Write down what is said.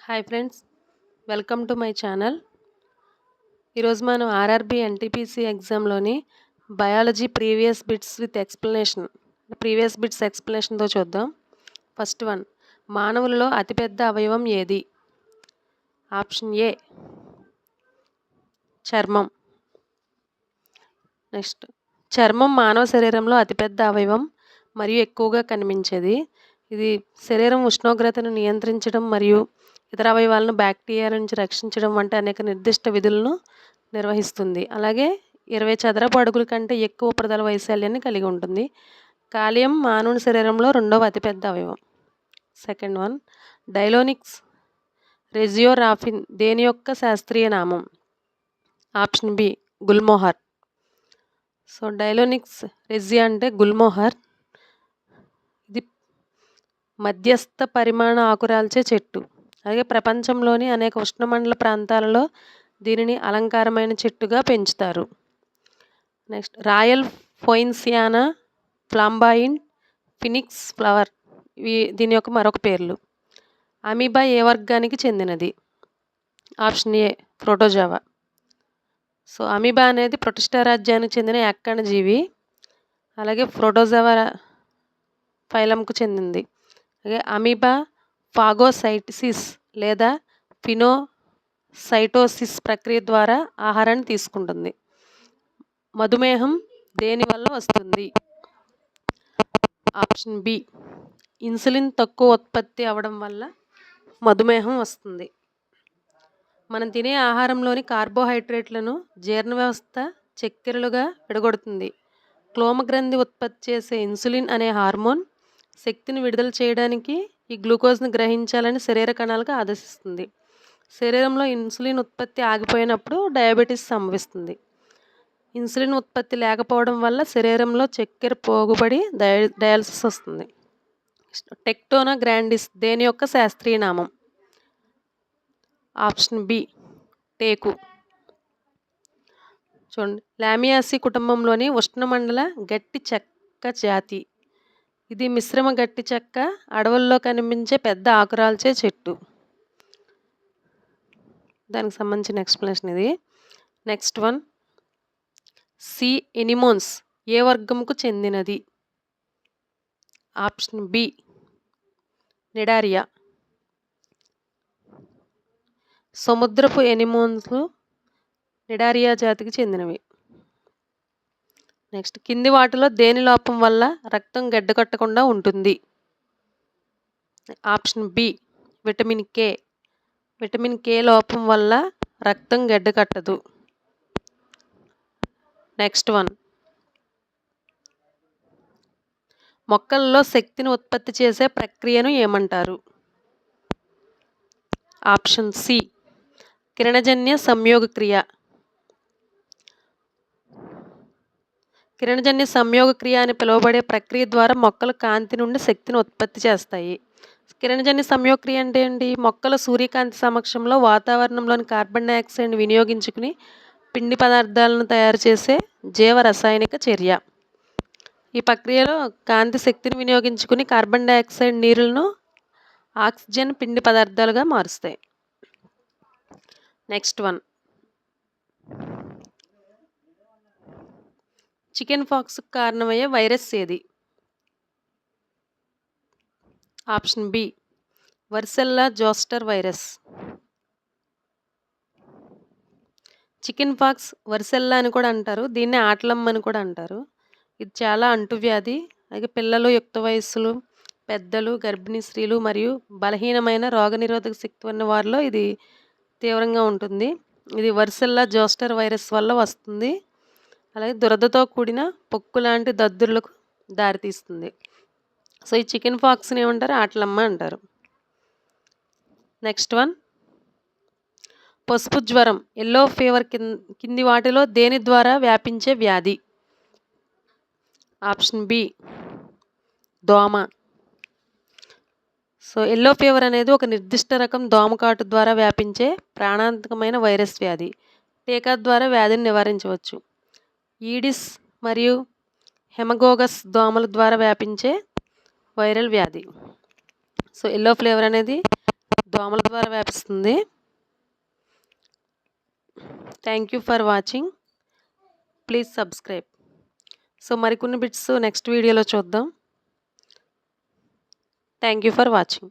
Hi friends, welcome to my channel. ఈరోజు మనం RRB NTPC ఎగ్జామ్లోని బయాలజీ ప్రీవియస్ బిట్స్ ఎక్స్ప్లెనేషన్తో చూద్దాం. ఫస్ట్ వన్, మానవులలో అతిపెద్ద అవయవం ఏది? ఆప్షన్ ఏ చర్మం. నెక్స్ట్, చర్మం మానవ శరీరంలో అతిపెద్ద అవయవం మరియు ఎక్కువగా కనిపించేది. ఇది శరీరం ఉష్ణోగ్రతను నియంత్రించడం మరియు ఇతర అవయవాలను బ్యాక్టీరియా నుంచి రక్షించడం వంటి అనేక నిర్దిష్ట విధులను నిర్వహిస్తుంది. అలాగే 20 చదరపు అడుగుల కంటే ఎక్కువ ఉపరితల వైశాల్యాన్ని కలిగి ఉంటుంది. కాలియం మానవుని శరీరంలో రెండవ అతిపెద్ద అవయవం. సెకండ్ వన్, డైలోనిక్స్ రెజియోరాఫిన్ దేని యొక్క శాస్త్రీయ నామం? Option B gulmohar. So Delonix regia అంటే గుల్మోహర్. ఇది మధ్యస్థ పరిమాణ ఆకురాల్చే చెట్టు. అలాగే ప్రపంచంలోని అనేక ఉష్ణమండల ప్రాంతాలలో దీనిని అలంకారమైన చెట్టుగా పెంచుతారు. Next, royal poinciana flamboyant phoenix flower దీని యొక్క మరొక పేర్లు. అమీబా ఏ వర్గానికి చెందినది? Option A protozoa. So amoeba అనేది ప్రొటిస్టా రాజ్యానికి చెందిన ఏకకణజీవి. అలాగే ప్రోటోజోవా ఫైలంకు చెందింది. అలాగే అమీబా ఫాగోసైటోసిస్ లేదా ఫినోసైటోసిస్ ప్రక్రియ ద్వారా ఆహారాన్ని తీసుకుంటుంది. మధుమేహం దేని వల్ల వస్తుంది? ఆప్షన్ బి ఇన్సులిన్ తక్కువ ఉత్పత్తి అవ్వడం వల్ల మధుమేహం వస్తుంది. మనం తినే ఆహారంలోని కార్బోహైడ్రేట్లను జీర్ణ వ్యవస్థ చక్కెరలుగా విడగొడుతుంది. క్లోమగ్రంథి ఉత్పత్తి చేసే ఇన్సులిన్ అనే హార్మోన్ శక్తిని విడుదల చేయడానికి ఈ గ్లూకోజ్ను గ్రహించాలని శరీర కణాలకు ఆదేశిస్తుంది. శరీరంలో ఇన్సులిన్ ఉత్పత్తి ఆగిపోయినప్పుడు డయాబెటీస్ సంభవిస్తుంది. ఇన్సులిన్ ఉత్పత్తి లేకపోవడం వల్ల శరీరంలో చక్కెర పోగుబడి డయాలసిస్ వస్తుంది. టెక్టోనా గ్రాండిస్ దేని యొక్క శాస్త్రీయ నామం? ఆప్షన్ బి టేకు. చూడండి, లామియాసి కుటుంబంలోని ఉష్ణమండల గట్టి చెక్క జాతి. ఇది మిశ్రమ గట్టి చెక్క, అడవుల్లో కనిపించే పెద్ద ఆకురాల్చే చెట్టు. దానికి సంబంధించిన ఎక్స్ప్లెనేషన్ ఇది. నెక్స్ట్ వన్, సి ఎనిమోన్స్ ఏ వర్గంకు చెందినది? Option B cnidaria. సముద్రపు ఎనిమోన్స్ నిడారియా జాతికి చెందినవి. నెక్స్ట్, కింది వాటిలో దేని లోపం వల్ల రక్తం గడ్డకట్టకుండా ఉంటుంది? Option B vitamin K. Vitamin K లోపం వల్ల రక్తం గడ్డకట్టదు. నెక్స్ట్ వన్, మొక్కలలో శక్తిని ఉత్పత్తి చేసే ప్రక్రియను ఏమంటారు? ఆప్షన్ సి కిరణజన్య సంయోగ క్రియ. కిరణజన్య సంయోగ క్రియ అని పిలువబడే ప్రక్రియ ద్వారా మొక్కలు కాంతి నుండి శక్తిని ఉత్పత్తి చేస్తాయి. కిరణజన్య సంయోగ క్రియ అంటే ఏంటి? మొక్కలు సూర్యకాంతి సమక్షంలో వాతావరణంలోని కార్బన్ డైఆక్సైడ్ని వినియోగించుకుని పిండి పదార్థాలను తయారు చేసే జీవ రసాయనిక చర్య. ఈ ప్రక్రియలో కాంతి శక్తిని వినియోగించుకుని కార్బన్ డైఆక్సైడ్ నీరులను ఆక్సిజన్ పిండి పదార్థాలుగా మారుస్తాయి. నెక్స్ట్ వన్, చికెన్ పాక్స్కు కారణమయ్యే వైరస్ ఏది? Option B varicella zoster virus. Chicken pox varicella అని కూడా అంటారు. దీన్ని ఆటలమ్మ అని కూడా అంటారు. ఇది చాలా అంటువ్యాధి. అలాగే పిల్లలు, యుక్త వయస్సులు, పెద్దలు, గర్భిణీ స్త్రీలు మరియు బలహీనమైన రోగనిరోధక శక్తి ఉన్న వారిలో ఇది తీవ్రంగా ఉంటుంది. ఇది వర్సెల్లా జోస్టర్ వైరస్ వల్ల వస్తుంది. అలాగే దురదతో కూడిన పొక్కు లాంటి దద్దుర్లకు దారితీస్తుంది. సో ఈ చికెన్ పాక్స్ని ఏమంటారు? ఆటలమ్మ అంటారు. నెక్స్ట్ వన్, పసుపు జ్వరం ఎల్లో ఫీవర్ కింది వాటిలో దేని ద్వారా వ్యాపించే వ్యాధి? ఆప్షన్ బి దోమ. సో ఎల్లో ఫీవర్ అనేది ఒక నిర్దిష్ట రకం దోమకాటు ద్వారా వ్యాపించే ప్రాణాంతకమైన వైరస్ వ్యాధి. టీకా ద్వారా వ్యాధిని నివారించవచ్చు. ఈడిస్ మరియు హెమగోగస్ దోమల ద్వారా వ్యాపించే వైరల్ వ్యాధి. సో ఎల్లో ఫీవర్ అనేది దోమల ద్వారా వ్యాపిస్తుంది. Thank you for watching. Please subscribe. So మరికొన్ని బిట్స్ నెక్స్ట్ వీడియోలో చూద్దాం. Thank you for watching.